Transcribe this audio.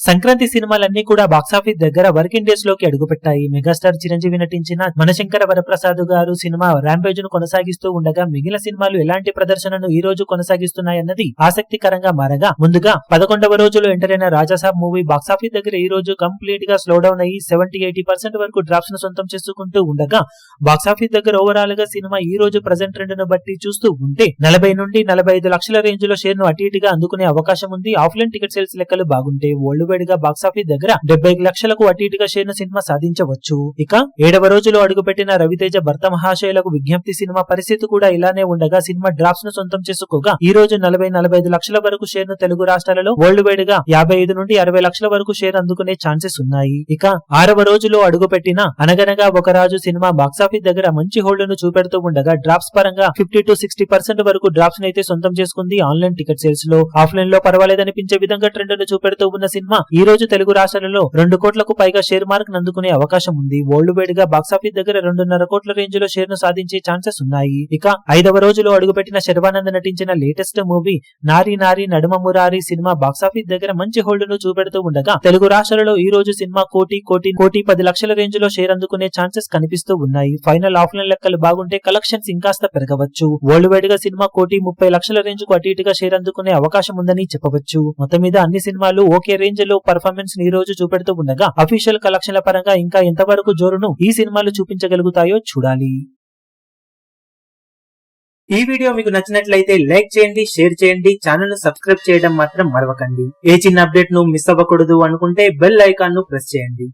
సంక్రాంతి సినిమాలన్నీ కూడా బాక్సాఫీస్ దగ్గర వర్కింగ్ డేస్ లోకి అడుగుపెట్టాయి. మెగాస్టార్ చిరంజీవి నటించిన మనశంకర వరప్రసాద్ గారు సినిమా ర్యాంపేజ్ ను కొనసాగిస్తూ ఉండగా మిగిలిన సినిమాలు ఎలాంటి ప్రదర్శనను ఈ రోజు కొనసాగిస్తున్నాయన్నది ఆసక్తికరంగా మారగా, ముందుగా 11వ రోజులో ఎంటర్ అయిన రాజాసాబ్ మూవీ బాక్సాఫీస్ దగ్గర ఈ రోజు కంప్లీట్ గా స్లో డౌన్ అయ్యి 70-80% వరకు డ్రాప్స్ ను సొంతం చేసుకుంటూ ఉండగా, బాక్సాఫీస్ దగ్గర ఓవరాల్ గా సినిమా ఈ రోజు ప్రెజెంట్ ట్రెండ్ ను బట్టి చూస్తూ ఉంటే 40 నుండి 45 లక్షల రేంజ్ లో షేర్ ను అటు ఇటుగా అందుకునే అవకాశం ఉంది. ఆఫ్లైన్ టికెట్ సేల్స్ లెక్కలు బాగుంటే వరల్డ్ వైడ్ గా బాక్సాఫీస్ దగ్గర 70 లక్షలకు అటు ఇటుగా షేర్ ను సినిమా సాధించవచ్చు. ఇక 7వ రోజులో అడుగుపెట్టిన రవితేజ భర్త మహాశయులకు విజ్ఞప్తి సినిమా పరిస్థితి కూడా ఇలానే ఉండగా సినిమా డ్రాప్స్ ను సొంతం చేసుకోగా ఈ రోజు 40-45 లక్షల వరకు షేర్ ను తెలుగు రాష్ట్రాలలో వరల్డ్ వైడ్ గా 55 నుండి 60 లక్షల వరకు షేర్ అందుకునే ఛాన్సెస్ ఉన్నాయి. ఇక 6వ రోజులో అడుగుపెట్టిన అనగనగా ఒక రాజు సినిమా బాక్సాఫీస్ దగ్గర మంచి హోల్డ్ ను చూపెడుతూ ఉండగా డ్రాప్స్ పరంగా 50-60% వరకు డ్రాప్స్ ను అయితే సొంతం చేసుకుంది. ఆన్లైన్ టికెట్ సేల్స్ లో ఆఫ్లైన్ లో పర్వాలేదనిపించే విధంగా ట్రెండ్ ను చూపెడుతూ ఉన్న సినిమా ఈ రోజు తెలుగు రాష్ట్రాలలో 2 కోట్లకు పైగా షేర్ మార్క్ అందుకునే అవకాశం ఉంది. వరల్డ్ వైడ్ గా బాక్సాఫీస్ దగ్గర 2.5 కోట్ల రేంజ్ లో షేర్ ను సాధించే ఛాన్సెస్ ఉన్నాయి. ఇక 5వ రోజులో అడుగుపెట్టిన శర్వానంద్ నటించిన లేటెస్ట్ మూవీ నారీ నారీ నడుమ మురారి సినిమా బాక్సాఫీస్ దగ్గర మంచి హోల్డ్ ను చూపెడుతూ ఉండగా తెలుగు రాష్ట్రాలలో ఈ రోజు సినిమా కోటి 10 లక్షల రేంజ్ లో షేర్ అందుకునే ఛాన్సెస్ కనిపిస్తూ ఉన్నాయి. ఫైనల్ ఆఫ్లైన్ లెక్కలు బాగుంటే కలెక్షన్స్ ఇంకాస్త పెరగవచ్చు. వరల్డ్ వైడ్ గా సినిమా 1,30 లక్షల రేంజ్ కు అటు ఇటుగా షేర్ అందుకునే అవకాశం ఉందని చెప్పవచ్చు. మొత్తం మీద అన్ని సినిమాలు ఓకే రేంజ్ లో పర్ఫార్మెన్స్ ఈ రోజు చూపెడుతూ ఉండగా అఫీషియల్ కలెక్షన్ల పరంగా ఇంకా ఎంతవరకు జోరును ఈ సినిమాలు చూపించగలుగుతాయో చూడాలి. ఈ వీడియో మీకు నచ్చినట్లయితే లైక్ చేయండి, షేర్ చేయండి, ఛానల్ ను సబ్స్క్రైబ్ చేయడం మాత్రం మరవకండి. ఏ చిన్న అప్డేట్ ను మిస్ అవ్వకూడదు అనుకుంటే బెల్ ఐకాన్ ను ప్రెస్ చేయండి.